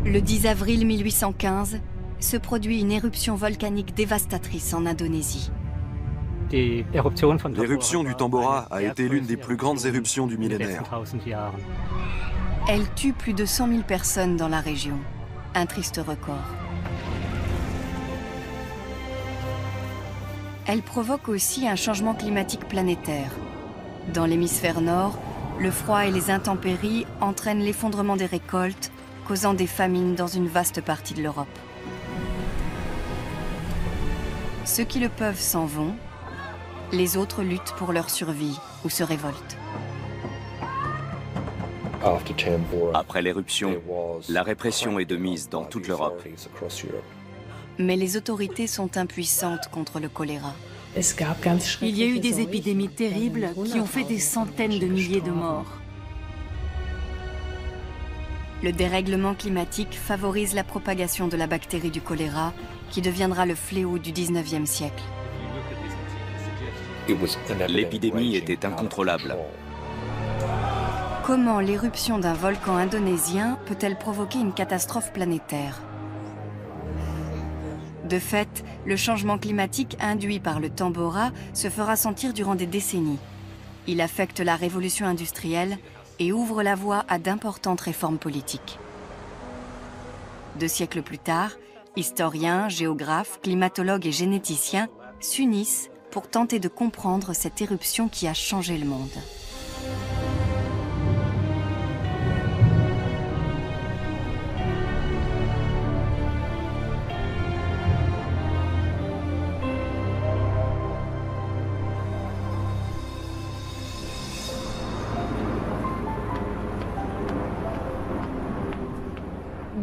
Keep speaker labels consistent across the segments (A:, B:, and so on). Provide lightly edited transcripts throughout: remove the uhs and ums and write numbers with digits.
A: Le 10 avril 1815, se produit une éruption volcanique dévastatrice en Indonésie.
B: L'éruption du Tambora a été l'une des plus grandes éruptions du millénaire.
A: Elle tue plus de 100 000 personnes dans la région. Un triste record. Elle provoque aussi un changement climatique planétaire. Dans l'hémisphère nord, le froid et les intempéries entraînent l'effondrement des récoltes, causant des famines dans une vaste partie de l'Europe. Ceux qui le peuvent s'en vont, les autres luttent pour leur survie ou se révoltent.
C: Après l'éruption, la répression est de mise dans toute l'Europe.
A: Mais les autorités sont impuissantes contre le choléra.
D: Il y a eu des épidémies terribles qui ont fait des centaines de milliers de morts.
A: Le dérèglement climatique favorise la propagation de la bactérie du choléra, qui deviendra le fléau du 19e siècle.
C: L'épidémie était incontrôlable.
A: Comment l'éruption d'un volcan indonésien peut-elle provoquer une catastrophe planétaire? De fait, le changement climatique induit par le Tambora se fera sentir durant des décennies. Il affecte la révolution industrielle et ouvre la voie à d'importantes réformes politiques. 2 siècles plus tard, historiens, géographes, climatologues et généticiens s'unissent pour tenter de comprendre cette éruption qui a changé le monde.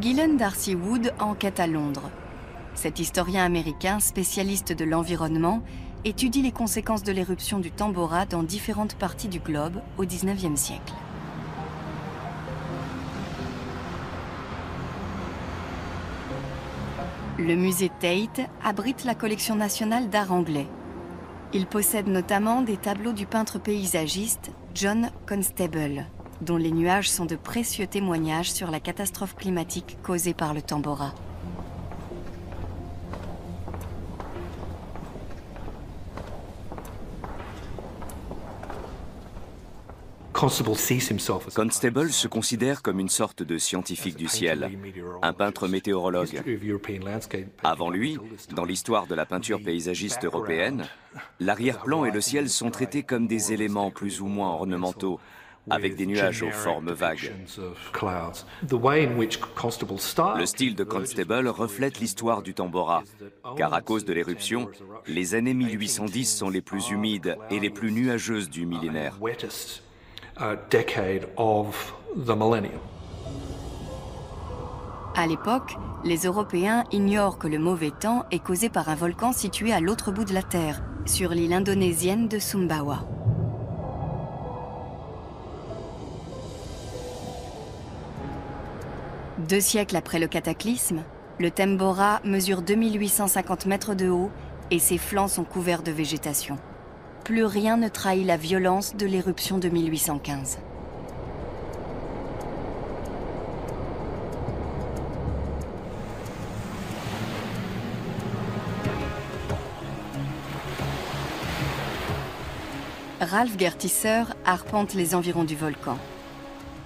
A: Gillen Darcy Wood enquête à Londres. Cet historien américain, spécialiste de l'environnement, étudie les conséquences de l'éruption du Tambora dans différentes parties du globe au XIXe siècle. Le musée Tate abrite la collection nationale d'art anglais. Il possède notamment des tableaux du peintre paysagiste John Constable, dont les nuages sont de précieux témoignages sur la catastrophe climatique causée par le Tambora.
C: Constable se considère comme une sorte de scientifique du ciel, un peintre météorologue. Avant lui, dans l'histoire de la peinture paysagiste européenne, l'arrière-plan et le ciel sont traités comme des éléments plus ou moins ornementaux, avec des nuages aux formes vagues. Le style de Constable reflète l'histoire du Tambora, car à cause de l'éruption, les années 1810 sont les plus humides et les plus nuageuses du millénaire.
A: À l'époque, les Européens ignorent que le mauvais temps est causé par un volcan situé à l'autre bout de la Terre, sur l'île indonésienne de Sumbawa. Deux siècles après le cataclysme, le Tambora mesure 2850 mètres de haut et ses flancs sont couverts de végétation. Plus rien ne trahit la violence de l'éruption de 1815. Ralf Gertisser arpente les environs du volcan.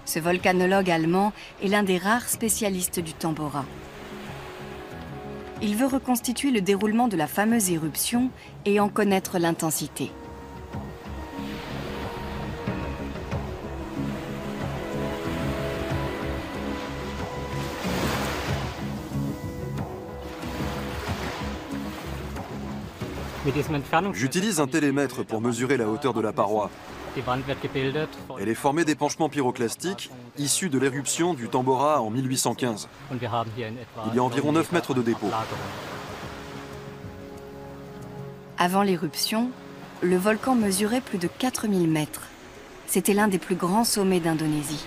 A: Ce volcanologue allemand est l'un des rares spécialistes du Tambora. Il veut reconstituer le déroulement de la fameuse éruption et en connaître l'intensité.
B: J'utilise un télémètre pour mesurer la hauteur de la paroi. Elle est formée d'épanchements pyroclastiques issus de l'éruption du Tambora en 1815. Il y a environ 9 mètres de dépôt.
A: Avant l'éruption, le volcan mesurait plus de 4000 mètres. C'était l'un des plus grands sommets d'Indonésie.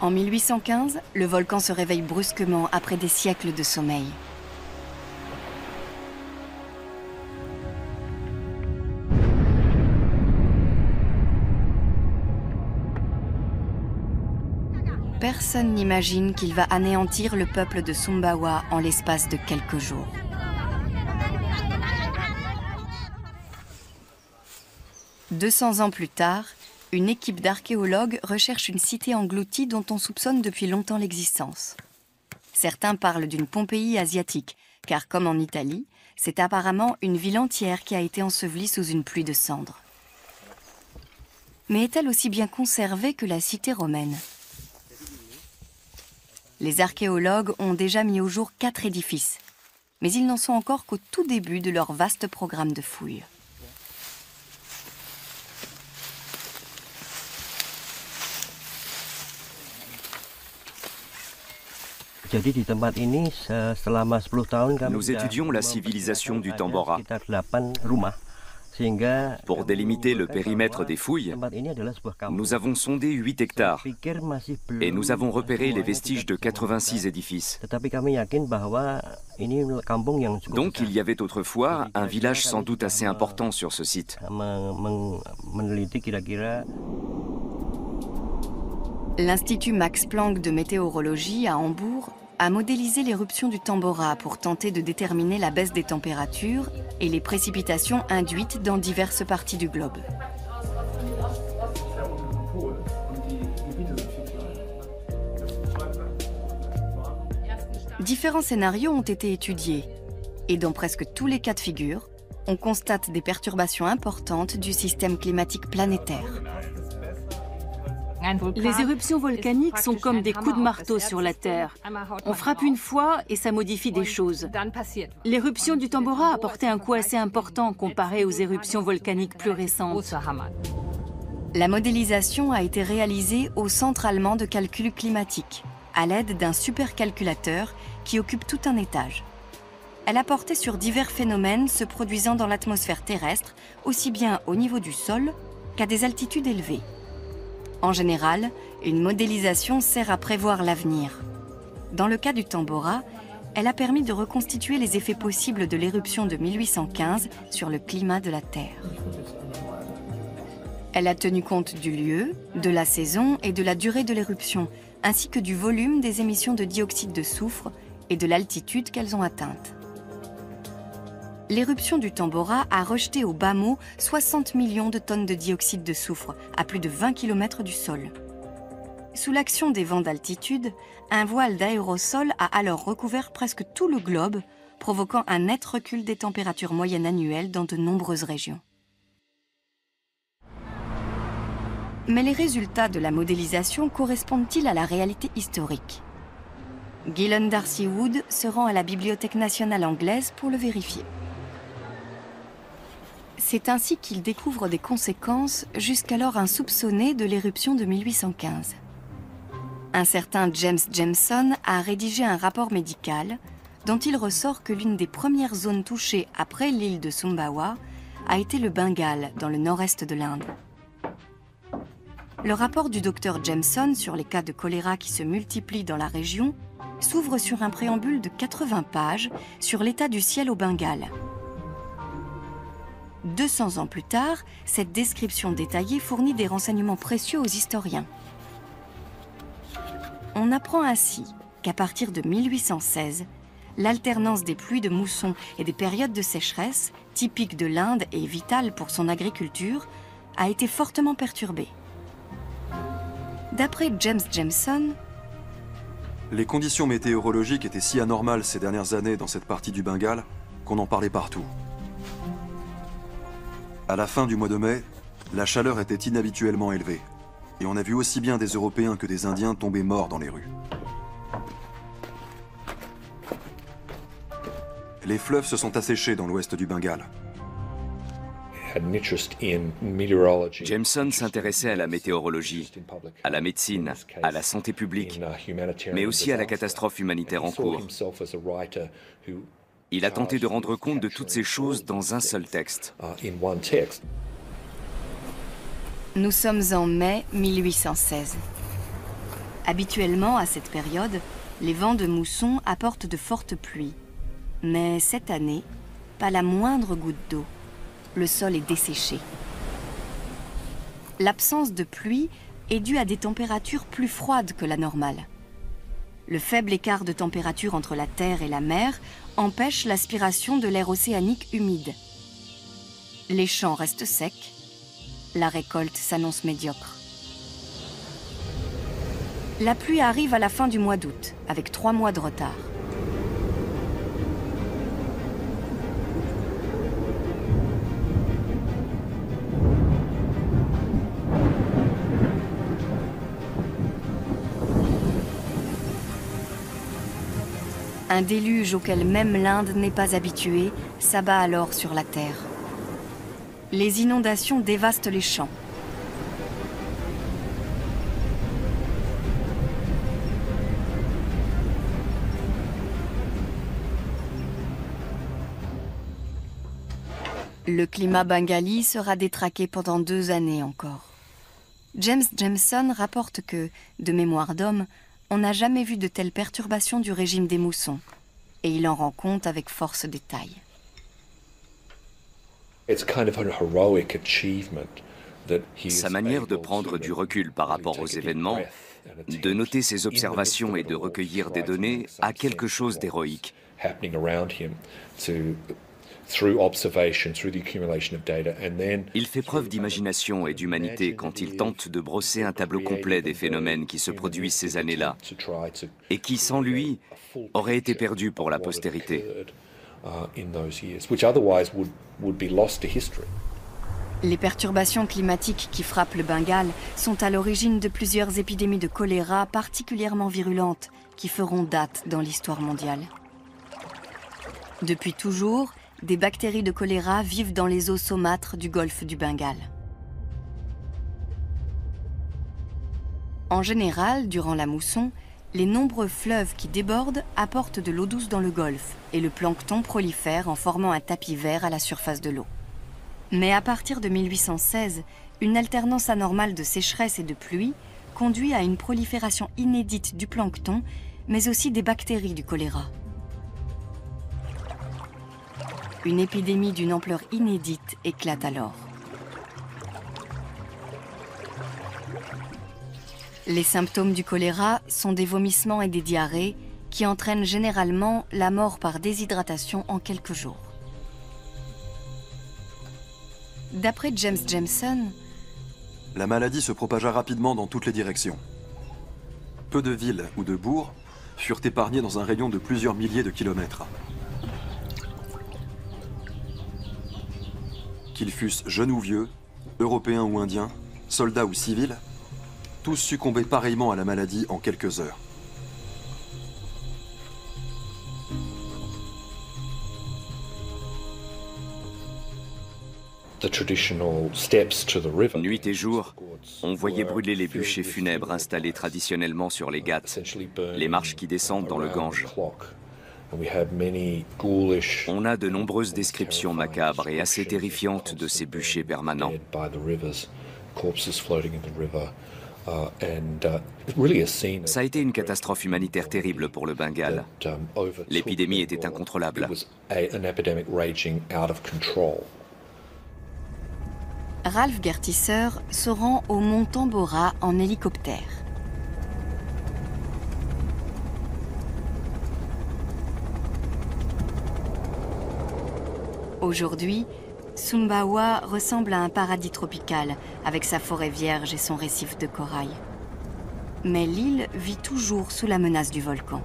A: En 1815, le volcan se réveille brusquement après des siècles de sommeil. Personne n'imagine qu'il va anéantir le peuple de Sumbawa en l'espace de quelques jours. « 200 ans plus tard, une équipe d'archéologues recherche une cité engloutie dont on soupçonne depuis longtemps l'existence. Certains parlent d'une Pompéi asiatique, car comme en Italie, c'est apparemment une ville entière qui a été ensevelie sous une pluie de cendres. Mais est-elle aussi bien conservée que la cité romaine? Les archéologues ont déjà mis au jour 4 édifices, mais ils n'en sont encore qu'au tout début de leur vaste programme de fouilles.
C: Nous étudions la civilisation du Tambora. Pour délimiter le périmètre des fouilles, nous avons sondé 8 hectares et nous avons repéré les vestiges de 86 édifices. Donc il y avait autrefois un village sans doute assez important sur ce site.
A: L'Institut Max Planck de météorologie à Hambourg a modélisé l'éruption du Tambora pour tenter de déterminer la baisse des températures et les précipitations induites dans diverses parties du globe. Différents scénarios ont été étudiés et dans presque tous les cas de figure, on constate des perturbations importantes du système climatique planétaire.
D: Les éruptions volcaniques sont comme des coups de marteau sur la Terre. On frappe une fois et ça modifie des choses. L'éruption du Tambora a porté un coup assez important comparé aux éruptions volcaniques plus récentes.
A: La modélisation a été réalisée au Centre allemand de calcul climatique, à l'aide d'un supercalculateur qui occupe tout un étage. Elle a porté sur divers phénomènes se produisant dans l'atmosphère terrestre, aussi bien au niveau du sol qu'à des altitudes élevées. En général, une modélisation sert à prévoir l'avenir. Dans le cas du Tambora, elle a permis de reconstituer les effets possibles de l'éruption de 1815 sur le climat de la Terre. Elle a tenu compte du lieu, de la saison et de la durée de l'éruption, ainsi que du volume des émissions de dioxyde de soufre et de l'altitude qu'elles ont atteinte. L'éruption du Tambora a rejeté au bas mot 60 millions de tonnes de dioxyde de soufre à plus de 20 km du sol. Sous l'action des vents d'altitude, un voile d'aérosol a alors recouvert presque tout le globe, provoquant un net recul des températures moyennes annuelles dans de nombreuses régions. Mais les résultats de la modélisation correspondent-ils à la réalité historique? Gillen Darcy Wood se rend à la Bibliothèque nationale anglaise pour le vérifier. C'est ainsi qu'il découvre des conséquences jusqu'alors insoupçonnées de l'éruption de 1815. Un certain James Jameson a rédigé un rapport médical dont il ressort que l'une des premières zones touchées après l'île de Sumbawa a été le Bengale, dans le nord-est de l'Inde. Le rapport du docteur Jameson sur les cas de choléra qui se multiplient dans la région s'ouvre sur un préambule de 80 pages sur l'état du ciel au Bengale. 200 ans plus tard, cette description détaillée fournit des renseignements précieux aux historiens. On apprend ainsi qu'à partir de 1816, l'alternance des pluies de mousson et des périodes de sécheresse, typiques de l'Inde et vitale pour son agriculture, a été fortement perturbée. D'après James Jameson,
B: les conditions météorologiques étaient si anormales ces dernières années dans cette partie du Bengale qu'on en parlait partout. À la fin du mois de mai, la chaleur était inhabituellement élevée. Et on a vu aussi bien des Européens que des Indiens tomber morts dans les rues. Les fleuves se sont asséchés dans l'ouest du Bengale.
C: Jameson s'intéressait à la météorologie, à la médecine, à la santé publique, mais aussi à la catastrophe humanitaire en cours. Il a tenté de rendre compte de toutes ces choses dans un seul texte.
A: Nous sommes en mai 1816. Habituellement, à cette période, les vents de mousson apportent de fortes pluies. Mais cette année, pas la moindre goutte d'eau. Le sol est desséché. L'absence de pluie est due à des températures plus froides que la normale. Le faible écart de température entre la Terre et la mer empêche l'aspiration de l'air océanique humide. Les champs restent secs, la récolte s'annonce médiocre. La pluie arrive à la fin du mois d'août, avec 3 mois de retard. Un déluge auquel même l'Inde n'est pas habituée s'abat alors sur la terre. Les inondations dévastent les champs. Le climat bengali sera détraqué pendant 2 années encore. James Jameson rapporte que, de mémoire d'homme, on n'a jamais vu de telles perturbations du régime des moussons, et il en rend compte avec force détail.
C: Sa manière de prendre du recul par rapport aux événements, de noter ses observations et de recueillir des données a quelque chose d'héroïque. Il fait preuve d'imagination et d'humanité quand il tente de brosser un tableau complet des phénomènes qui se produisent ces années-là et qui, sans lui, auraient été perdus pour la postérité.
A: Les perturbations climatiques qui frappent le Bengale sont à l'origine de plusieurs épidémies de choléra particulièrement virulentes qui feront date dans l'histoire mondiale. Depuis toujours, des bactéries de choléra vivent dans les eaux saumâtres du golfe du Bengale. En général, durant la mousson, les nombreux fleuves qui débordent apportent de l'eau douce dans le golfe et le plancton prolifère en formant un tapis vert à la surface de l'eau. Mais à partir de 1816, une alternance anormale de sécheresse et de pluie conduit à une prolifération inédite du plancton, mais aussi des bactéries du choléra. Une épidémie d'une ampleur inédite éclate alors. Les symptômes du choléra sont des vomissements et des diarrhées qui entraînent généralement la mort par déshydratation en quelques jours. D'après James Jameson,
B: la maladie se propagea rapidement dans toutes les directions. Peu de villes ou de bourgs furent épargnés dans un rayon de plusieurs milliers de kilomètres. Qu'ils fussent jeunes ou vieux, européens ou indiens, soldats ou civils, tous succombaient pareillement à la maladie en quelques heures.
C: Nuit et jour, on voyait brûler les bûchers funèbres installés traditionnellement sur les Ghats, les marches qui descendent dans le Gange. On a de nombreuses descriptions macabres et assez terrifiantes de ces bûchers permanents. Ça a été une catastrophe humanitaire terrible pour le Bengale. L'épidémie était incontrôlable.
A: Ralph Gertisser se rend au mont Tambora en hélicoptère. Aujourd'hui, Sumbawa ressemble à un paradis tropical avec sa forêt vierge et son récif de corail. Mais l'île vit toujours sous la menace du volcan.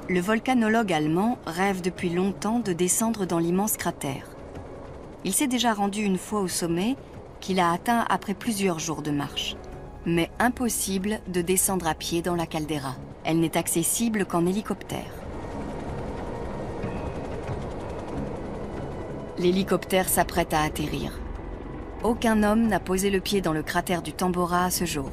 A: Le volcanologue allemand rêve depuis longtemps de descendre dans l'immense cratère. Il s'est déjà rendu une fois au sommet, qu'il a atteint après plusieurs jours de marche. Mais impossible de descendre à pied dans la caldeira. Elle n'est accessible qu'en hélicoptère. L'hélicoptère s'apprête à atterrir. Aucun homme n'a posé le pied dans le cratère du Tambora à ce jour.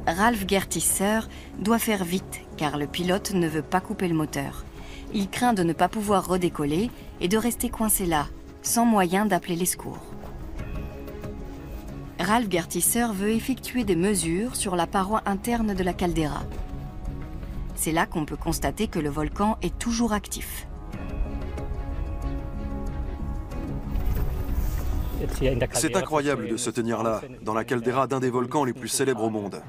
A: Ralph Gertisser doit faire vite car le pilote ne veut pas couper le moteur. Il craint de ne pas pouvoir redécoller et de rester coincé là, sans moyen d'appeler les secours. Ralph Gertisser veut effectuer des mesures sur la paroi interne de la caldeira. C'est là qu'on peut constater que le volcan est toujours actif.
B: C'est incroyable de se tenir là, dans la caldeira d'un des volcans les plus célèbres au monde.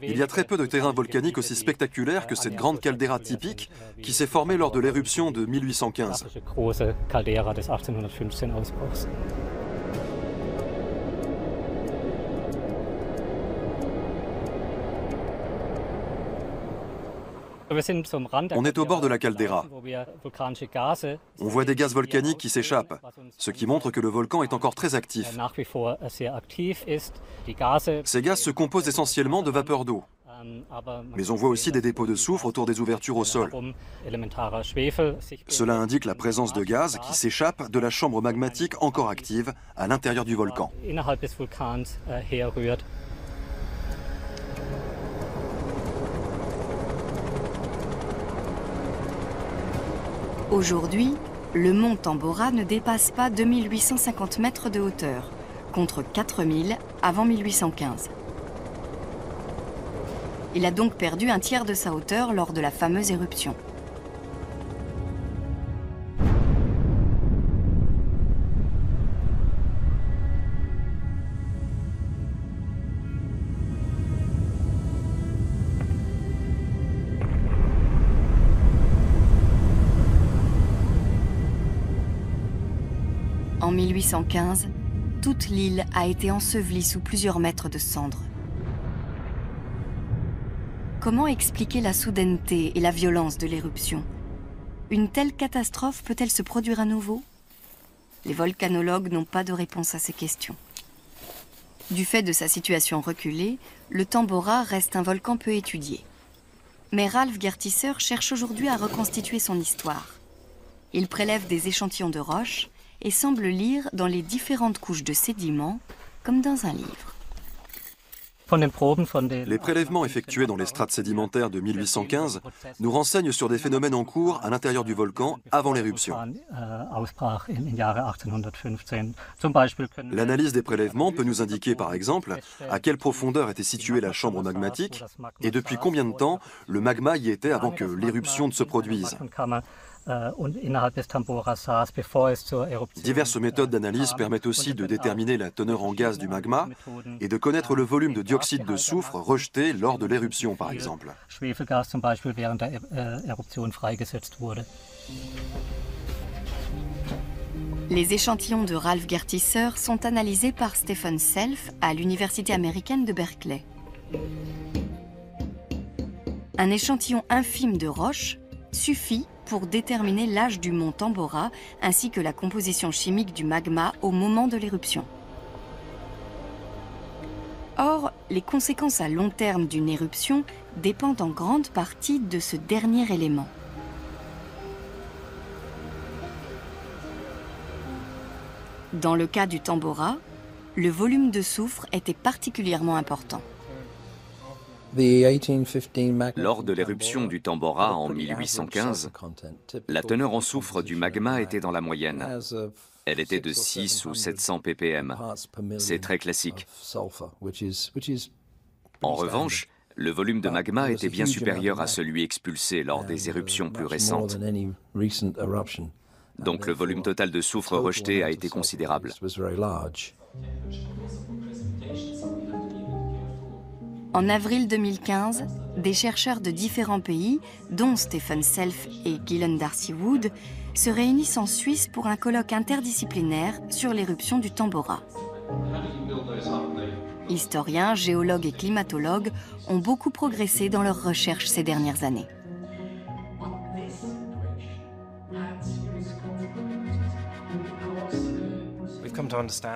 B: Il y a très peu de terrains volcaniques aussi spectaculaires que cette grande caldeira typique qui s'est formée lors de l'éruption de 1815. On est au bord de la caldeira. On voit des gaz volcaniques qui s'échappent, ce qui montre que le volcan est encore très actif. Ces gaz se composent essentiellement de vapeur d'eau. Mais on voit aussi des dépôts de soufre autour des ouvertures au sol. Cela indique la présence de gaz qui s'échappent de la chambre magmatique encore active à l'intérieur du volcan.
A: Aujourd'hui, le mont Tambora ne dépasse pas 2850 mètres de hauteur, contre 4000 avant 1815. Il a donc perdu un tiers de sa hauteur lors de la fameuse éruption. En 1815, toute l'île a été ensevelie sous plusieurs mètres de cendres. Comment expliquer la soudaineté et la violence de l'éruption? Une telle catastrophe peut-elle se produire à nouveau? Les volcanologues n'ont pas de réponse à ces questions. Du fait de sa situation reculée, le Tambora reste un volcan peu étudié. Mais Ralph Gertisser cherche aujourd'hui à reconstituer son histoire. Il prélève des échantillons de roches et semble lire dans les différentes couches de sédiments, comme dans un livre.
B: Les prélèvements effectués dans les strates sédimentaires de 1815 nous renseignent sur des phénomènes en cours à l'intérieur du volcan avant l'éruption. L'analyse des prélèvements peut nous indiquer par exemple à quelle profondeur était située la chambre magmatique et depuis combien de temps le magma y était avant que l'éruption ne se produise. Diverses méthodes d'analyse permettent aussi de déterminer la teneur en gaz du magma et de connaître le volume de dioxyde de soufre rejeté lors de l'éruption, par exemple.
A: Les échantillons de Ralph Gertisser sont analysés par Stephen Self à l'Université américaine de Berkeley. Un échantillon infime de roche suffit pour déterminer l'âge du mont Tambora ainsi que la composition chimique du magma au moment de l'éruption. Or, les conséquences à long terme d'une éruption dépendent en grande partie de ce dernier élément. Dans le cas du Tambora, le volume de soufre était particulièrement important.
C: Lors de l'éruption du Tambora en 1815, la teneur en soufre du magma était dans la moyenne. Elle était de 6 ou 700 ppm. C'est très classique. En revanche, le volume de magma était bien supérieur à celui expulsé lors des éruptions plus récentes. Donc le volume total de soufre rejeté a été considérable.
A: En avril 2015, des chercheurs de différents pays, dont Stephen Self et Gillen Darcy Wood, se réunissent en Suisse pour un colloque interdisciplinaire sur l'éruption du Tambora. Historiens, géologues et climatologues ont beaucoup progressé dans leurs recherches ces dernières années.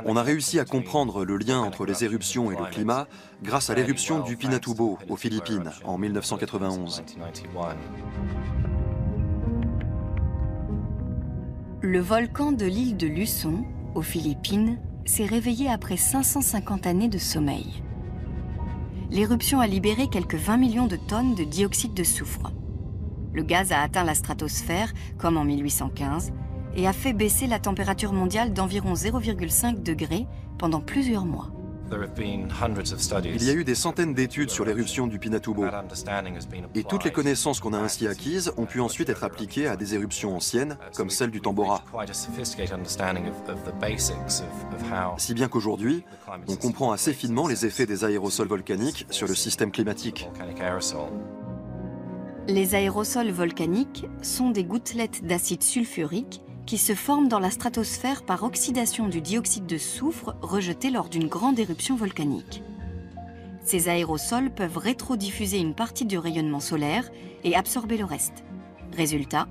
B: On a réussi à comprendre le lien entre les éruptions et le climat grâce à l'éruption du Pinatubo aux Philippines en 1991.
A: Le volcan de l'île de Luçon, aux Philippines, s'est réveillé après 550 années de sommeil. L'éruption a libéré quelques 20 millions de tonnes de dioxyde de soufre. Le gaz a atteint la stratosphère, comme en 1815, et a fait baisser la température mondiale d'environ 0,5 degrés pendant plusieurs mois.
B: Il y a eu des centaines d'études sur l'éruption du Pinatubo. Et toutes les connaissances qu'on a ainsi acquises ont pu ensuite être appliquées à des éruptions anciennes, comme celle du Tambora. Si bien qu'aujourd'hui, on comprend assez finement les effets des aérosols volcaniques sur le système climatique.
A: Les aérosols volcaniques sont des gouttelettes d'acide sulfurique qui se forment dans la stratosphère par oxydation du dioxyde de soufre rejeté lors d'une grande éruption volcanique. Ces aérosols peuvent rétrodiffuser une partie du rayonnement solaire et absorber le reste. Résultat,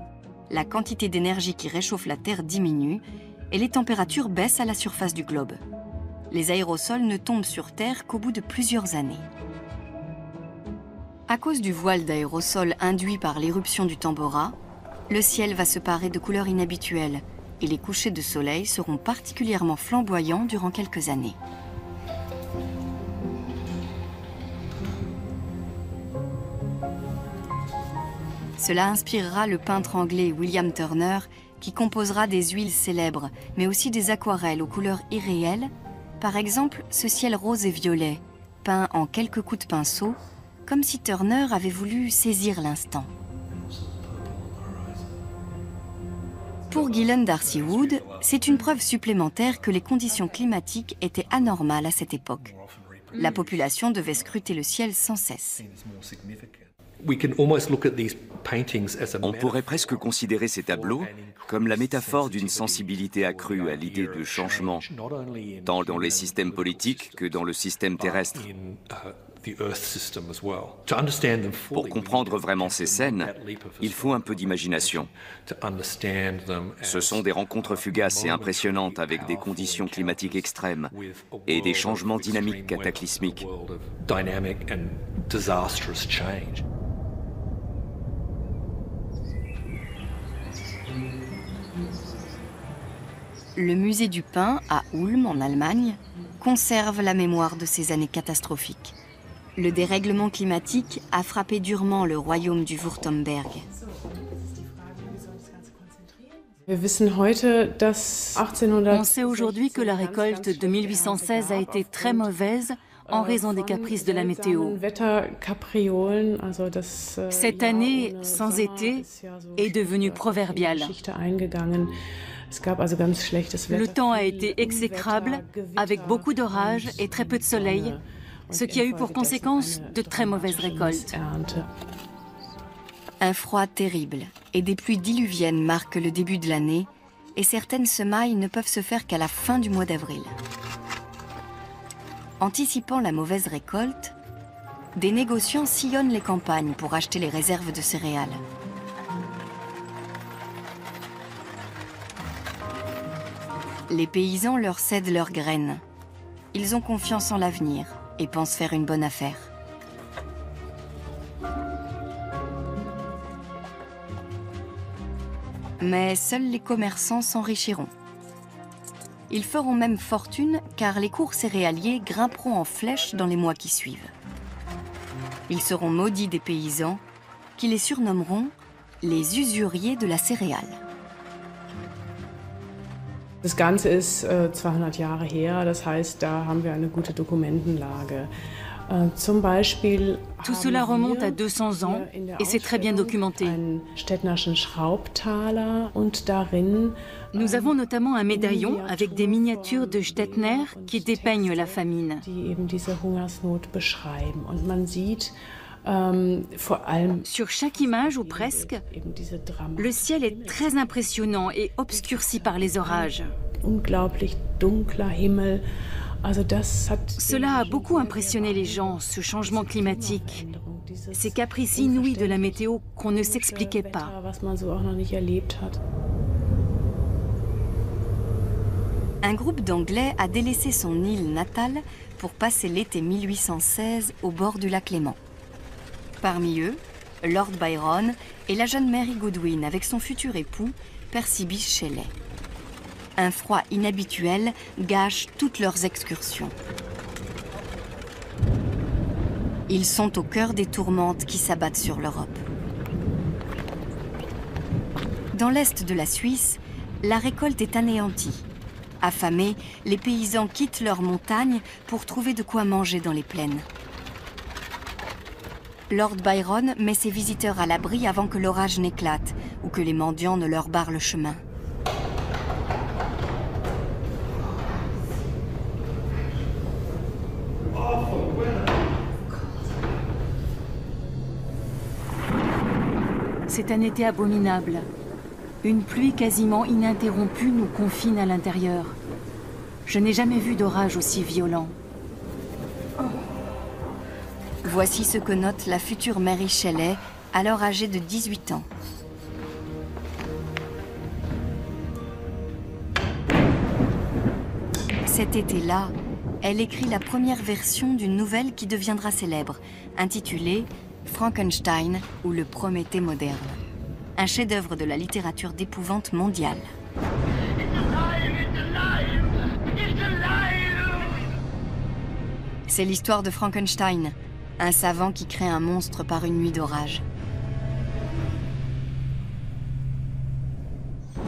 A: la quantité d'énergie qui réchauffe la Terre diminue et les températures baissent à la surface du globe. Les aérosols ne tombent sur Terre qu'au bout de plusieurs années. À cause du voile d'aérosols induit par l'éruption du Tambora, le ciel va se parer de couleurs inhabituelles et les couchers de soleil seront particulièrement flamboyants durant quelques années. Cela inspirera le peintre anglais William Turner qui composera des huiles célèbres, mais aussi des aquarelles aux couleurs irréelles, par exemple ce ciel rose et violet, peint en quelques coups de pinceau, comme si Turner avait voulu saisir l'instant. Pour Gillen D'Arcy Wood, c'est une preuve supplémentaire que les conditions climatiques étaient anormales à cette époque. La population devait scruter le ciel sans cesse.
C: On pourrait presque considérer ces tableaux comme la métaphore d'une sensibilité accrue à l'idée de changement, tant dans les systèmes politiques que dans le système terrestre. Pour comprendre vraiment ces scènes, il faut un peu d'imagination. Ce sont des rencontres fugaces et impressionnantes avec des conditions climatiques extrêmes et des changements dynamiques cataclysmiques.
A: Le musée du pain, à Ulm, en Allemagne, conserve la mémoire de ces années catastrophiques. Le dérèglement climatique a frappé durement le royaume du Württemberg.
D: On sait aujourd'hui que la récolte de 1816 a été très mauvaise en raison des caprices de la météo. Cette année, sans été, est devenue proverbiale. Le temps a été exécrable, avec beaucoup d'orages et très peu de soleil, ce qui a eu pour conséquence de très mauvaises récoltes.
A: Un froid terrible et des pluies diluviennes marquent le début de l'année et certaines semailles ne peuvent se faire qu'à la fin du mois d'avril. Anticipant la mauvaise récolte, des négociants sillonnent les campagnes pour acheter les réserves de céréales. Les paysans leur cèdent leurs graines. Ils ont confiance en l'avenir et pensent faire une bonne affaire. Mais seuls les commerçants s'enrichiront. Ils feront même fortune car les cours céréaliers grimperont en flèche dans les mois qui suivent. Ils seront maudits des paysans qui les surnommeront les usuriers de la céréale.
E: Das Ganze ist 200 Jahre her, das heißt, da haben wir eine gute Dokumentenlage. Zum Beispiel
D: Tout cela remonte à 200 ans et c'est très bien documenté.
E: Stettnerschen Schraubtaler und darin
D: Nous avons notamment un médaillon avec des miniatures de Stettner qui dépeignent la famine.
E: Die eben diese Hungersnot beschreiben. Und man sieht
D: sur chaque image, ou presque, le ciel est très impressionnant et obscurci par les orages. Cela a beaucoup impressionné les gens, ce changement climatique, ces caprices inouïs de la météo qu'on ne s'expliquait pas.
A: Un groupe d'Anglais a délaissé son île natale pour passer l'été 1816 au bord du lac Léman. Parmi eux, Lord Byron et la jeune Mary Goodwin avec son futur époux, Percy Bysshe Shelley. Un froid inhabituel gâche toutes leurs excursions. Ils sont au cœur des tourmentes qui s'abattent sur l'Europe. Dans l'est de la Suisse, la récolte est anéantie. Affamés, les paysans quittent leurs montagnes pour trouver de quoi manger dans les plaines. Lord Byron met ses visiteurs à l'abri avant que l'orage n'éclate ou que les mendiants ne leur barrent le chemin.
D: C'est un été abominable. Une pluie quasiment ininterrompue nous confine à l'intérieur. Je n'ai jamais vu d'orage aussi violent.
A: Voici ce que note la future Mary Shelley, alors âgée de 18 ans. Cet été-là, elle écrit la première version d'une nouvelle qui deviendra célèbre, intitulée Frankenstein ou le Prométhée moderne, un chef-d'œuvre de la littérature d'épouvante mondiale. C'est l'histoire de Frankenstein, un savant qui crée un monstre par une nuit d'orage.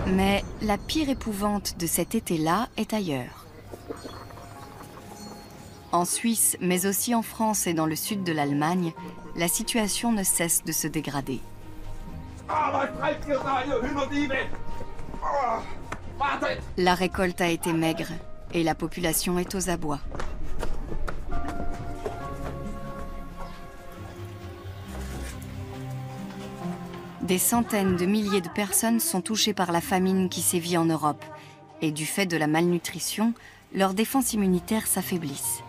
A: Mais la pire épouvante de cet été-là est ailleurs. En Suisse, mais aussi en France et dans le sud de l'Allemagne, la situation ne cesse de se dégrader. La récolte a été maigre et la population est aux abois. Des centaines de milliers de personnes sont touchées par la famine qui sévit en Europe. Et du fait de la malnutrition, leurs défenses immunitaires s'affaiblissent.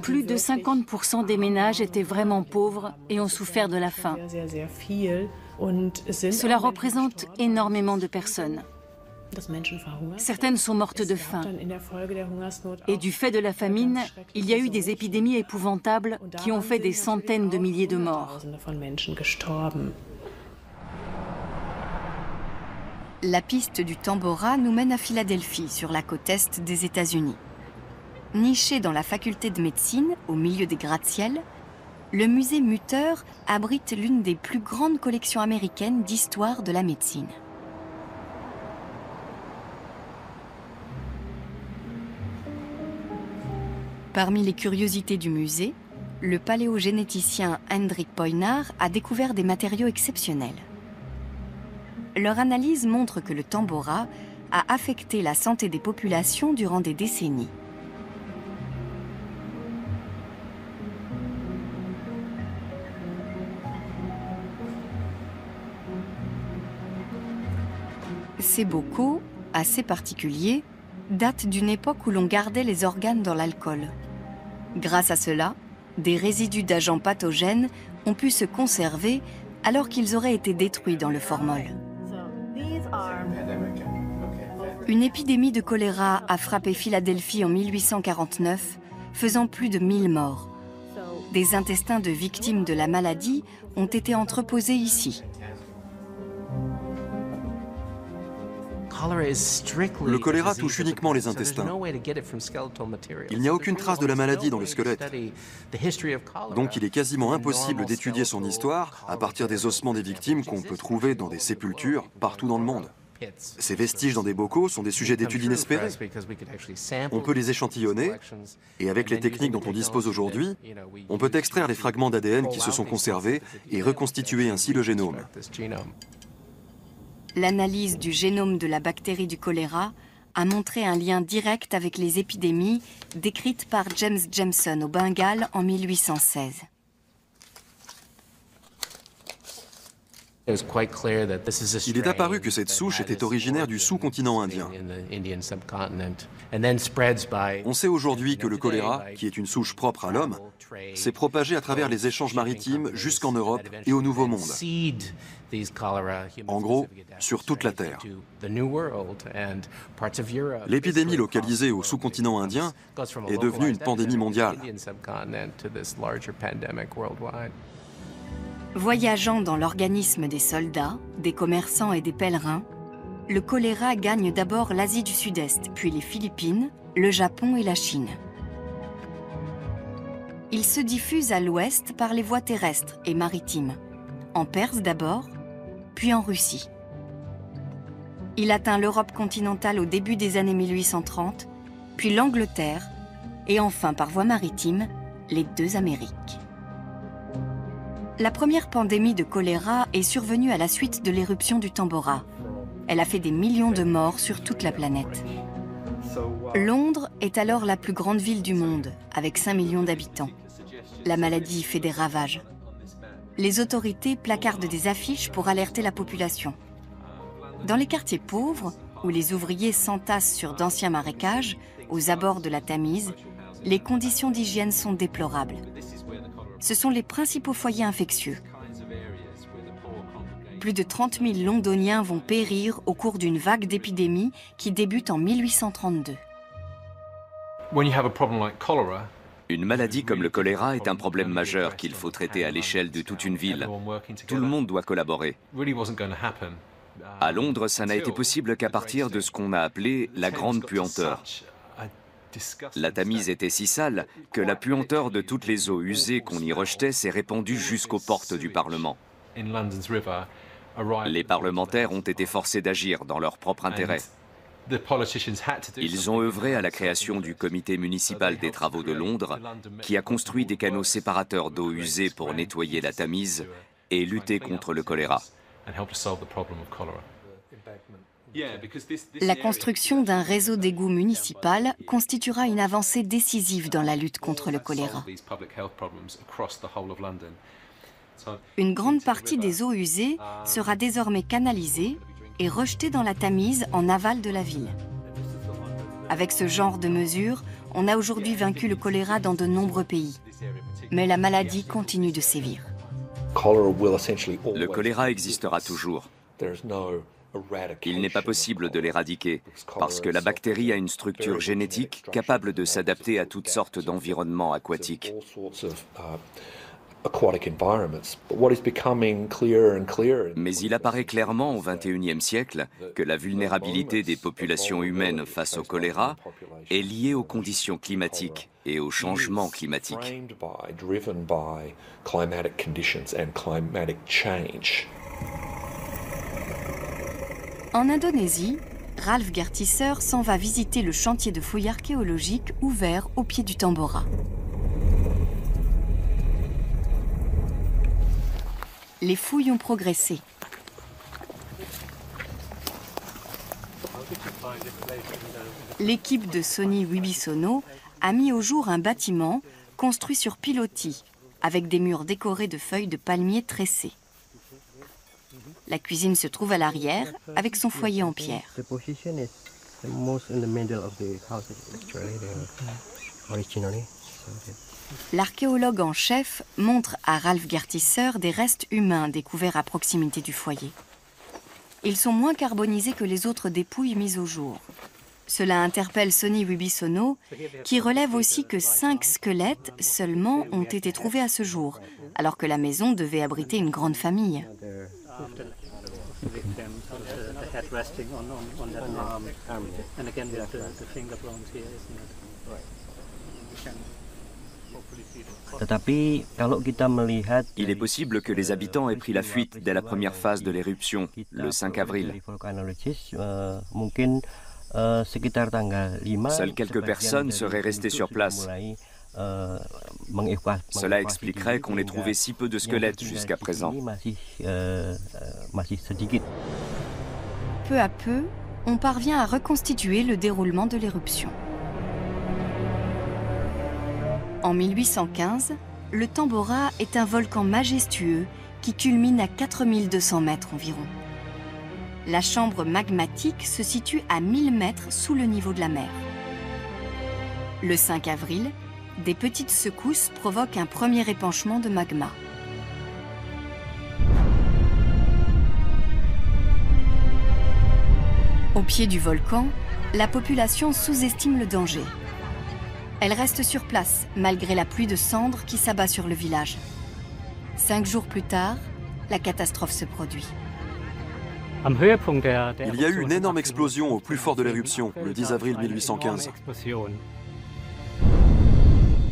D: Plus de 50% des ménages étaient vraiment pauvres et ont souffert de la faim. Cela représente énormément de personnes. Certaines sont mortes de faim. Et du fait de la famine, il y a eu des épidémies épouvantables qui ont fait des centaines de milliers de morts.
A: La piste du Tambora nous mène à Philadelphie, sur la côte est des États-Unis. Niché dans la faculté de médecine, au milieu des gratte-ciel, le musée Mutter abrite l'une des plus grandes collections américaines d'histoire de la médecine. Parmi les curiosités du musée, le paléogénéticien Hendrik Poinar a découvert des matériaux exceptionnels. Leur analyse montre que le Tambora a affecté la santé des populations durant des décennies. Ces bocaux, assez particuliers, datent d'une époque où l'on gardait les organes dans l'alcool. Grâce à cela, des résidus d'agents pathogènes ont pu se conserver alors qu'ils auraient été détruits dans le formol. Une épidémie de choléra a frappé Philadelphie en 1849, faisant plus de 1000 morts. Des intestins de victimes de la maladie ont été entreposés ici.
B: Le choléra touche uniquement les intestins. Il n'y a aucune trace de la maladie dans le squelette. Donc il est quasiment impossible d'étudier son histoire à partir des ossements des victimes qu'on peut trouver dans des sépultures partout dans le monde. Ces vestiges dans des bocaux sont des sujets d'études inespérés. On peut les échantillonner et avec les techniques dont on dispose aujourd'hui, on peut extraire les fragments d'ADN qui se sont conservés et reconstituer ainsi le génome.
A: L'analyse du génome de la bactérie du choléra a montré un lien direct avec les épidémies décrites par James Jameson au Bengale en 1816.
B: Il est apparu que cette souche était originaire du sous-continent indien. On sait aujourd'hui que le choléra, qui est une souche propre à l'homme, s'est propagé à travers les échanges maritimes jusqu'en Europe et au Nouveau Monde. En gros, sur toute la Terre. L'épidémie localisée au sous-continent indien est devenue une pandémie mondiale.
A: Voyageant dans l'organisme des soldats, des commerçants et des pèlerins, le choléra gagne d'abord l'Asie du Sud-Est, puis les Philippines, le Japon et la Chine. il se diffuse à l'ouest par les voies terrestres et maritimes, en Perse d'abord, puis en Russie. Il atteint l'Europe continentale au début des années 1830, puis l'Angleterre, et enfin par voie maritime, les deux Amériques. La première pandémie de choléra est survenue à la suite de l'éruption du Tambora. Elle a fait des millions de morts sur toute la planète. Londres est alors la plus grande ville du monde, avec 5 millions d'habitants. La maladie fait des ravages. Les autorités placardent des affiches pour alerter la population. Dans les quartiers pauvres, où les ouvriers s'entassent sur d'anciens marécages, aux abords de la Tamise, les conditions d'hygiène sont déplorables. Ce sont les principaux foyers infectieux. Plus de 30 000 Londoniens vont périr au cours d'une vague d'épidémie qui débute en 1832.
C: Une maladie comme le choléra est un problème majeur qu'il faut traiter à l'échelle de toute une ville. Tout le monde doit collaborer. À Londres, ça n'a été possible qu'à partir de ce qu'on a appelé la grande puanteur. La Tamise était si sale que la puanteur de toutes les eaux usées qu'on y rejetait s'est répandue jusqu'aux portes du Parlement. Les parlementaires ont été forcés d'agir dans leur propre intérêt. Ils ont œuvré à la création du comité municipal des travaux de Londres, qui a construit des canaux séparateurs d'eau usée pour nettoyer la Tamise et lutter contre le choléra.
A: La construction d'un réseau d'égouts municipal constituera une avancée décisive dans la lutte contre le choléra. Une grande partie des eaux usées sera désormais canalisée et rejetée dans la Tamise en aval de la ville. Avec ce genre de mesures, on a aujourd'hui vaincu le choléra dans de nombreux pays. Mais la maladie continue de sévir.
C: Le choléra existera toujours. Il n'est pas possible de l'éradiquer, parce que la bactérie a une structure génétique capable de s'adapter à toutes sortes d'environnements aquatiques. Mais il apparaît clairement au XXIe siècle que la vulnérabilité des populations humaines face au choléra est liée aux conditions climatiques et au changement climatique.
A: En Indonésie, Ralph Gertisser s'en va visiter le chantier de fouilles archéologiques ouvert au pied du Tambora. Les fouilles ont progressé. L'équipe de Sony Wibisono a mis au jour un bâtiment construit sur pilotis, avec des murs décorés de feuilles de palmier tressées. La cuisine se trouve à l'arrière, avec son foyer en pierre. L'archéologue en chef montre à Ralph Gertisser des restes humains découverts à proximité du foyer. Ils sont moins carbonisés que les autres dépouilles mises au jour. Cela interpelle Sony Wibisono, qui relève aussi que 5 squelettes seulement ont été trouvés à ce jour, alors que la maison devait abriter une grande famille.
C: Il est possible que les habitants aient pris la fuite dès la première phase de l'éruption, le 5 avril. Seules quelques personnes seraient restées sur place. Cela expliquerait qu'on ait trouvé si peu de squelettes jusqu'à présent.
A: Peu à peu, on parvient à reconstituer le déroulement de l'éruption. En 1815, le Tambora est un volcan majestueux qui culmine à 4200 mètres environ. La chambre magmatique se situe à 1000 mètres sous le niveau de la mer. Le 5 avril, des petites secousses provoquent un premier épanchement de magma. Au pied du volcan, la population sous-estime le danger. Elle reste sur place, malgré la pluie de cendres qui s'abat sur le village. 5 jours plus tard, la catastrophe se produit.
B: Il y a eu une énorme explosion au plus fort de l'éruption, le 10 avril 1815.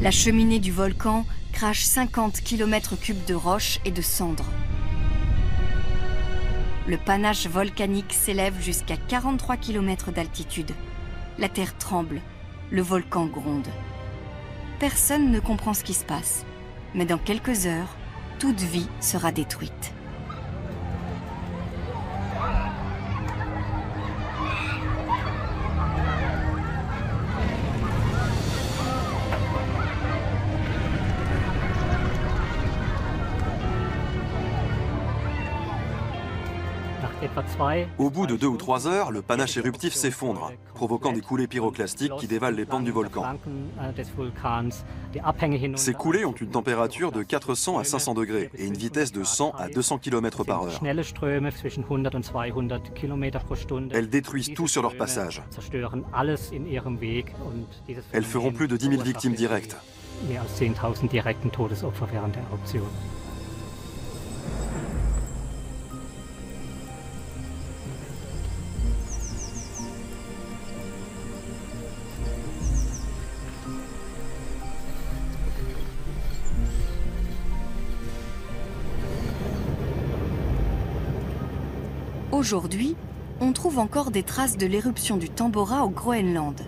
A: La cheminée du volcan crache 50 km3 de roches et de cendres. Le panache volcanique s'élève jusqu'à 43 km d'altitude. La terre tremble, le volcan gronde. Personne ne comprend ce qui se passe, mais dans quelques heures, toute vie sera détruite.
B: Au bout de 2 ou 3 heures, le panache éruptif s'effondre, provoquant des coulées pyroclastiques qui dévalent les pentes du volcan. Ces coulées ont une température de 400 à 500 degrés et une vitesse de 100 à 200 km par heure. Elles détruisent tout sur leur passage. Elles feront plus de 10 000 victimes directes.
A: Aujourd'hui, on trouve encore des traces de l'éruption du Tambora au Groenland.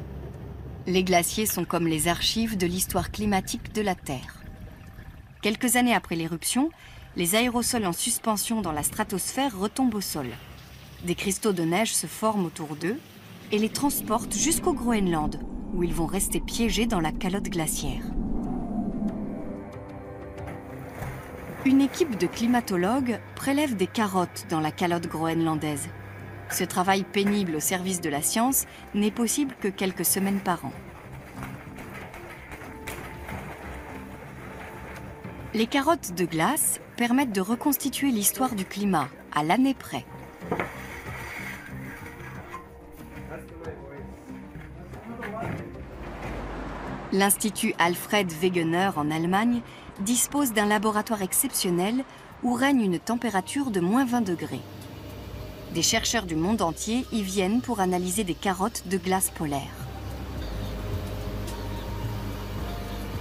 A: Les glaciers sont comme les archives de l'histoire climatique de la Terre. Quelques années après l'éruption, les aérosols en suspension dans la stratosphère retombent au sol. Des cristaux de neige se forment autour d'eux et les transportent jusqu'au Groenland, où ils vont rester piégés dans la calotte glaciaire. Une équipe de climatologues prélève des carottes dans la calotte groenlandaise. Ce travail pénible au service de la science n'est possible que quelques semaines par an. Les carottes de glace permettent de reconstituer l'histoire du climat à l'année près. L'Institut Alfred Wegener en Allemagne dispose d'un laboratoire exceptionnel où règne une température de moins 20 degrés. Des chercheurs du monde entier y viennent pour analyser des carottes de glace polaire.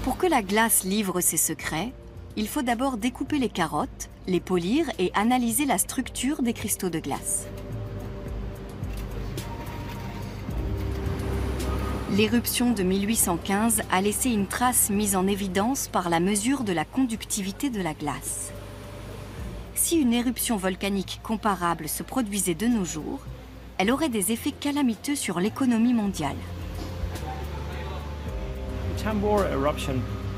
A: Pour que la glace livre ses secrets, il faut d'abord découper les carottes, les polir et analyser la structure des cristaux de glace. L'éruption de 1815 a laissé une trace mise en évidence par la mesure de la conductivité de la glace. Si une éruption volcanique comparable se produisait de nos jours, elle aurait des effets calamiteux sur l'économie mondiale.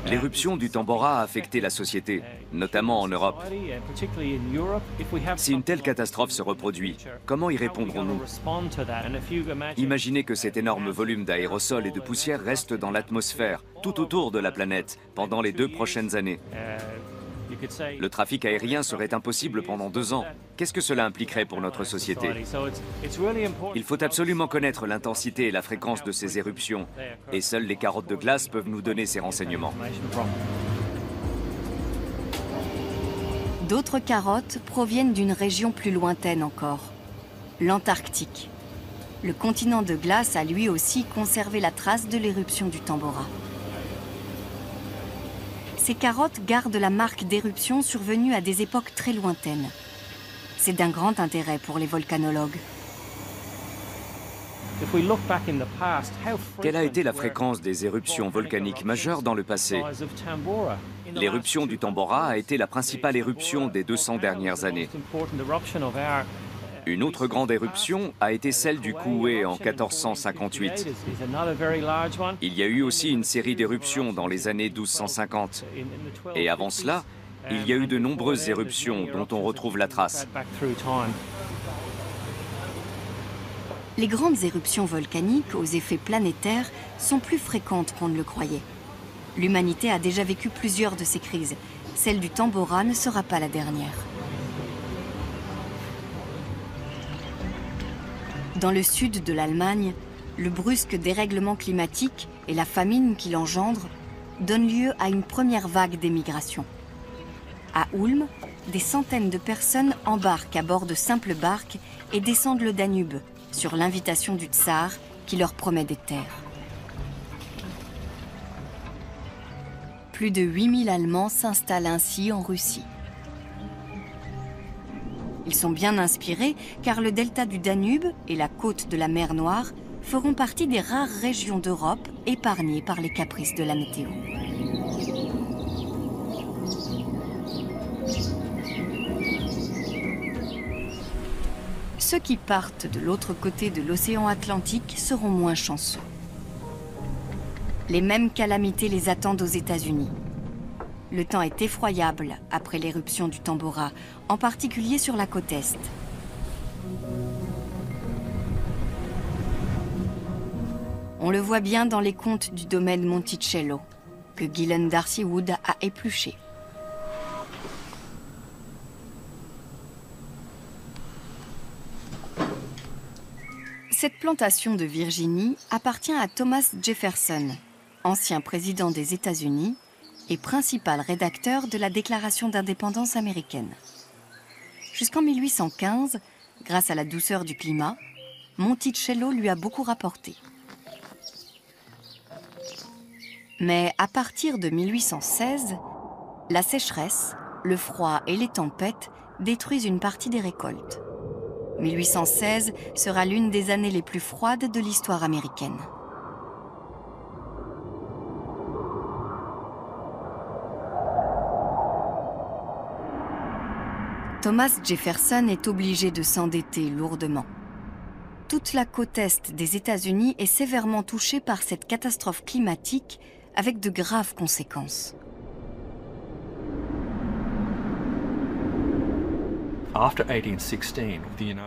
C: L'éruption du Tambora a affecté la société, notamment en Europe. Si une telle catastrophe se reproduit, comment y répondrons-nous? Imaginez que cet énorme volume d'aérosols et de poussière reste dans l'atmosphère, tout autour de la planète, pendant les 2 prochaines années. Le trafic aérien serait impossible pendant 2 ans. Qu'est-ce que cela impliquerait pour notre société? Il faut absolument connaître l'intensité et la fréquence de ces éruptions. Et seules les carottes de glace peuvent nous donner ces renseignements.
A: D'autres carottes proviennent d'une région plus lointaine encore, l'Antarctique. Le continent de glace a lui aussi conservé la trace de l'éruption du Tambora. Ces carottes gardent la marque d'éruption survenue à des époques très lointaines. C'est d'un grand intérêt pour les volcanologues.
C: Quelle a été la fréquence des éruptions volcaniques majeures dans le passé? L'éruption du Tambora a été la principale éruption des 200 dernières années. Une autre grande éruption a été celle du Koué en 1458. Il y a eu aussi une série d'éruptions dans les années 1250. Et avant cela, il y a eu de nombreuses éruptions dont on retrouve la trace.
A: Les grandes éruptions volcaniques aux effets planétaires sont plus fréquentes qu'on ne le croyait. L'humanité a déjà vécu plusieurs de ces crises. Celle du Tambora ne sera pas la dernière. Dans le sud de l'Allemagne, le brusque dérèglement climatique et la famine qu'il engendre donnent lieu à une première vague d'émigration. À Ulm, des centaines de personnes embarquent à bord de simples barques et descendent le Danube, sur l'invitation du tsar qui leur promet des terres. Plus de 8000 Allemands s'installent ainsi en Russie. Ils sont bien inspirés car le delta du Danube et la côte de la mer Noire feront partie des rares régions d'Europe épargnées par les caprices de la météo. Ceux qui partent de l'autre côté de l'océan Atlantique seront moins chanceux. Les mêmes calamités les attendent aux États-Unis. Le temps est effroyable après l'éruption du Tambora, en particulier sur la côte Est. On le voit bien dans les contes du domaine Monticello, que Gillen Darcy Wood a épluché. Cette plantation de Virginie appartient à Thomas Jefferson, ancien président des États-Unis et principal rédacteur de la Déclaration d'indépendance américaine. Jusqu'en 1815, grâce à la douceur du climat, Monticello lui a beaucoup rapporté. Mais à partir de 1816, la sécheresse, le froid et les tempêtes détruisent une partie des récoltes. 1816 sera l'une des années les plus froides de l'histoire américaine. Thomas Jefferson est obligé de s'endetter lourdement. Toute la côte est des États-Unis est sévèrement touchée par cette catastrophe climatique avec de graves conséquences.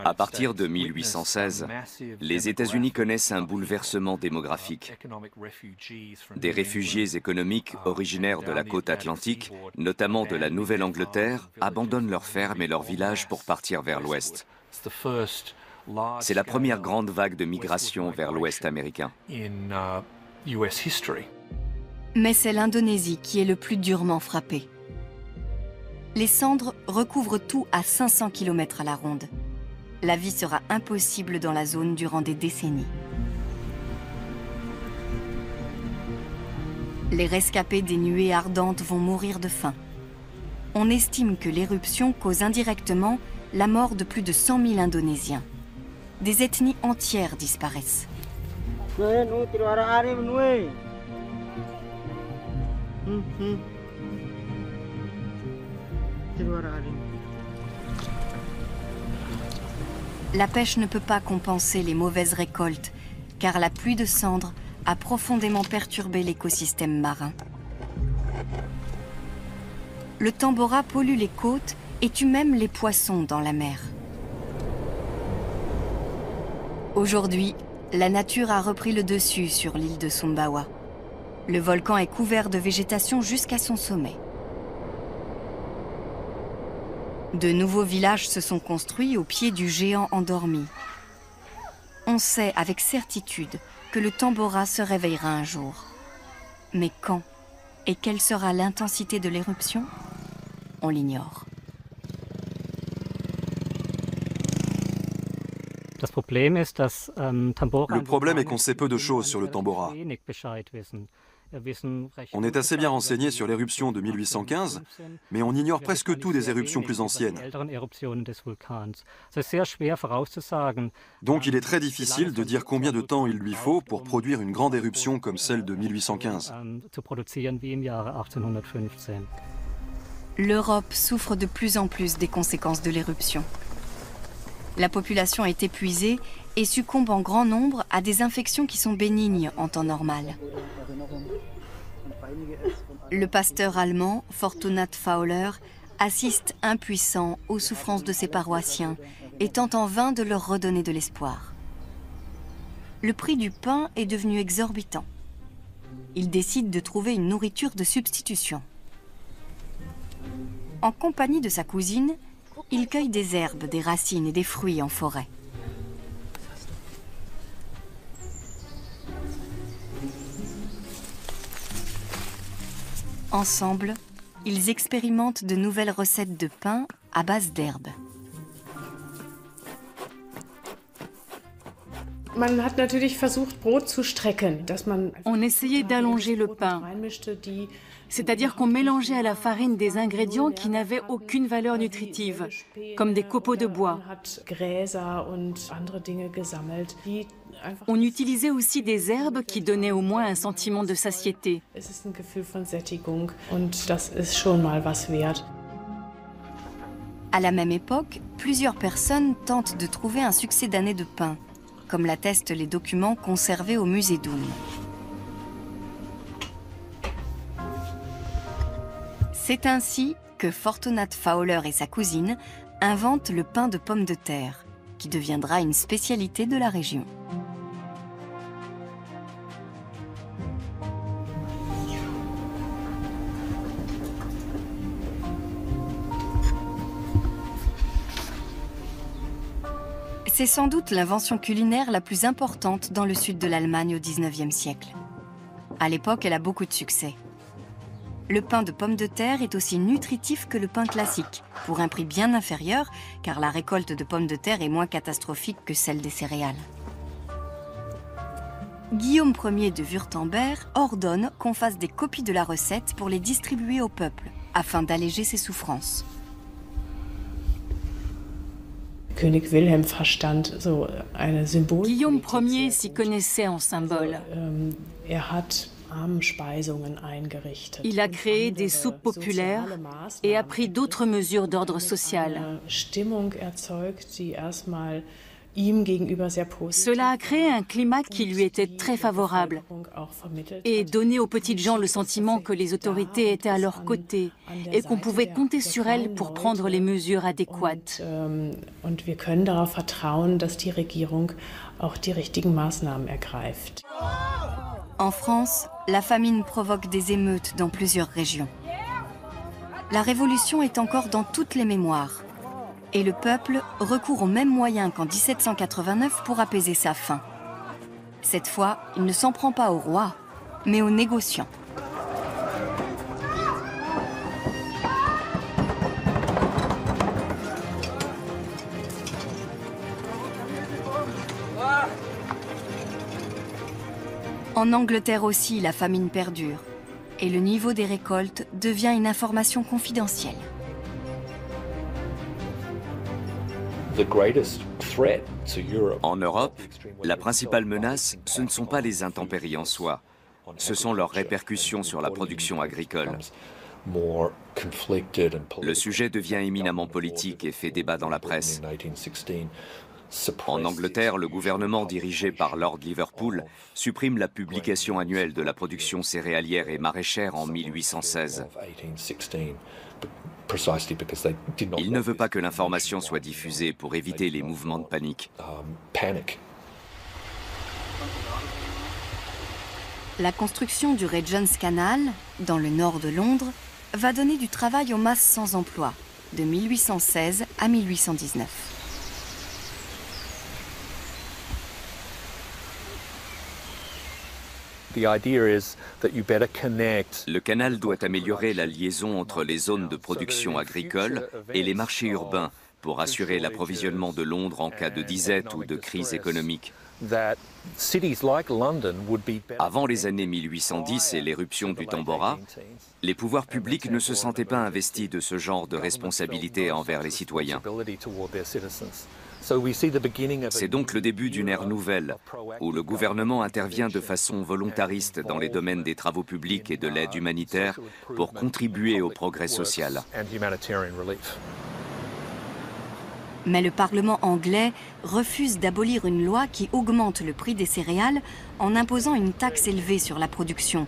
C: À partir de 1816, les États-Unis connaissent un bouleversement démographique. Des réfugiés économiques originaires de la côte atlantique, notamment de la Nouvelle-Angleterre, abandonnent leurs fermes et leurs villages pour partir vers l'ouest. C'est la première grande vague de migration vers l'ouest américain.
A: Mais c'est l'Indonésie qui est le plus durement frappée. Les cendres recouvrent tout à 500 km à la ronde. La vie sera impossible dans la zone durant des décennies. Les rescapés des nuées ardentes vont mourir de faim. On estime que l'éruption cause indirectement la mort de plus de 100 000 Indonésiens. Des ethnies entières disparaissent. La pêche ne peut pas compenser les mauvaises récoltes, car la pluie de cendres a profondément perturbé l'écosystème marin. Le Tambora pollue les côtes et tue même les poissons dans la mer. Aujourd'hui, la nature a repris le dessus sur l'île de Sumbawa. Le volcan est couvert de végétation jusqu'à son sommet. De nouveaux villages se sont construits au pied du géant endormi. On sait avec certitude que le Tambora se réveillera un jour. Mais quand et quelle sera l'intensité de l'éruption? On l'ignore.
B: Le problème est qu'on sait peu de choses sur le Tambora. On est assez bien renseigné sur l'éruption de 1815, mais on ignore presque tout des éruptions plus anciennes. Donc il est très difficile de dire combien de temps il lui faut pour produire une grande éruption comme celle de 1815.
A: L'Europe souffre de plus en plus des conséquences de l'éruption. La population est épuisée et succombe en grand nombre à des infections qui sont bénignes en temps normal. Le pasteur allemand, Fortunat Fauler, assiste impuissant aux souffrances de ses paroissiens et tente en vain de leur redonner de l'espoir. Le prix du pain est devenu exorbitant. Il décide de trouver une nourriture de substitution. En compagnie de sa cousine, il cueille des herbes, des racines et des fruits en forêt. Ensemble, ils expérimentent de nouvelles recettes de pain à base d'herbes.
E: On
D: essayait d'allonger le pain. C'est-à-dire qu'on mélangeait à la farine des ingrédients qui n'avaient aucune valeur nutritive, comme des copeaux de bois. On utilisait aussi des herbes qui donnaient au moins un sentiment de satiété.
A: À la même époque, plusieurs personnes tentent de trouver un succès d'année de pain, comme l'attestent les documents conservés au musée d'Ulm. C'est ainsi que Fortunat Fowler et sa cousine inventent le pain de pommes de terre, qui deviendra une spécialité de la région. C'est sans doute l'invention culinaire la plus importante dans le sud de l'Allemagne au XIXe siècle. À l'époque, elle a beaucoup de succès. Le pain de pommes de terre est aussi nutritif que le pain classique, pour un prix bien inférieur, car la récolte de pommes de terre est moins catastrophique que celle des céréales. Guillaume Ier de Wurtemberg ordonne qu'on fasse des copies de la recette pour les distribuer au peuple, afin d'alléger ses souffrances.
D: Guillaume Ier s'y connaissait en symboles. Il a créé des soupes populaires et a pris d'autres mesures d'ordre social. Cela a créé un climat qui lui était très favorable et donné aux petites gens le sentiment que les autorités étaient à leur côté et qu'on pouvait compter sur elles pour prendre les mesures adéquates.
A: En France, la famine provoque des émeutes dans plusieurs régions. La Révolution est encore dans toutes les mémoires. Et le peuple recourt aux mêmes moyens qu'en 1789 pour apaiser sa faim. Cette fois, il ne s'en prend pas au roi, mais aux négociants. En Angleterre aussi, la famine perdure. Et le niveau des récoltes devient une information confidentielle.
C: En Europe, la principale menace, ce ne sont pas les intempéries en soi, ce sont leurs répercussions sur la production agricole. Le sujet devient éminemment politique et fait débat dans la presse. En Angleterre, le gouvernement dirigé par Lord Liverpool supprime la publication annuelle de la production céréalière et maraîchère en 1816. Il ne veut pas que l'information soit diffusée pour éviter les mouvements de panique.
A: La construction du Regent's Canal, dans le nord de Londres, va donner du travail aux masses sans emploi, de 1816 à 1819.
C: Le canal doit améliorer la liaison entre les zones de production agricole et les marchés urbains pour assurer l'approvisionnement de Londres en cas de disette ou de crise économique. Avant les années 1810 et l'éruption du Tambora, les pouvoirs publics ne se sentaient pas investis de ce genre de responsabilité envers les citoyens. C'est donc le début d'une ère nouvelle, où le gouvernement intervient de façon volontariste dans les domaines des travaux publics et de l'aide humanitaire pour contribuer au progrès social.
A: Mais le Parlement anglais refuse d'abolir une loi qui augmente le prix des céréales en imposant une taxe élevée sur la production,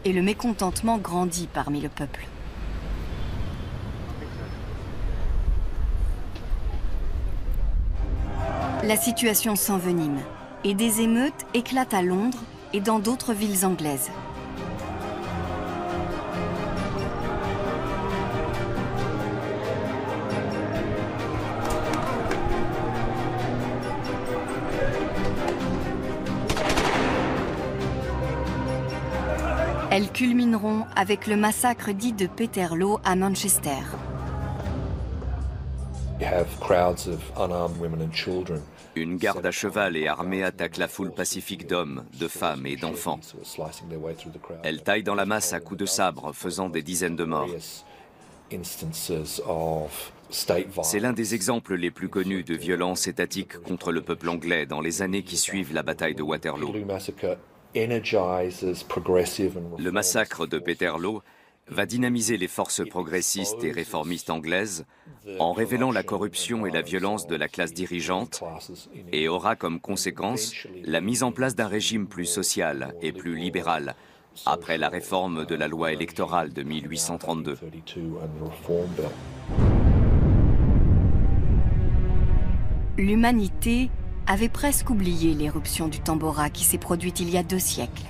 A: et le mécontentement grandit parmi le peuple. La situation s'envenime et des émeutes éclatent à Londres et dans d'autres villes anglaises. Elles culmineront avec le massacre dit de Peterloo à Manchester.
C: Une garde à cheval et armée attaque la foule pacifique d'hommes, de femmes et d'enfants. Elle taille dans la masse à coups de sabre, faisant des dizaines de morts. C'est l'un des exemples les plus connus de violence étatique contre le peuple anglais dans les années qui suivent la bataille de Waterloo. Le massacre de Peterloo va dynamiser les forces progressistes et réformistes anglaises en révélant la corruption et la violence de la classe dirigeante et aura comme conséquence la mise en place d'un régime plus social et plus libéral après la réforme de la loi électorale de 1832.
A: L'humanité avait presque oublié l'éruption du Tambora qui s'est produite il y a 2 siècles.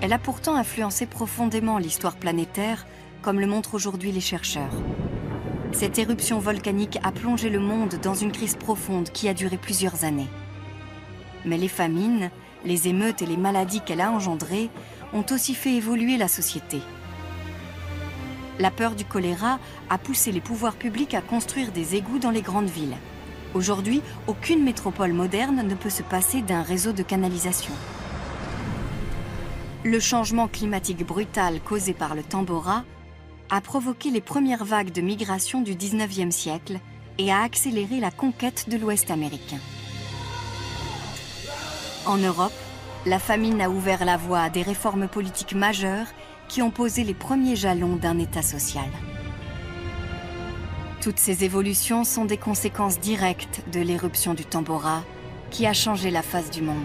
A: Elle a pourtant influencé profondément l'histoire planétaire, comme le montrent aujourd'hui les chercheurs. Cette éruption volcanique a plongé le monde dans une crise profonde qui a duré plusieurs années. Mais les famines, les émeutes et les maladies qu'elle a engendrées ont aussi fait évoluer la société. La peur du choléra a poussé les pouvoirs publics à construire des égouts dans les grandes villes. Aujourd'hui, aucune métropole moderne ne peut se passer d'un réseau de canalisation. Le changement climatique brutal causé par le Tambora a provoqué les premières vagues de migration du 19e siècle et a accéléré la conquête de l'Ouest américain. En Europe, la famine a ouvert la voie à des réformes politiques majeures qui ont posé les premiers jalons d'un État social. Toutes ces évolutions sont des conséquences directes de l'éruption du Tambora qui a changé la face du monde.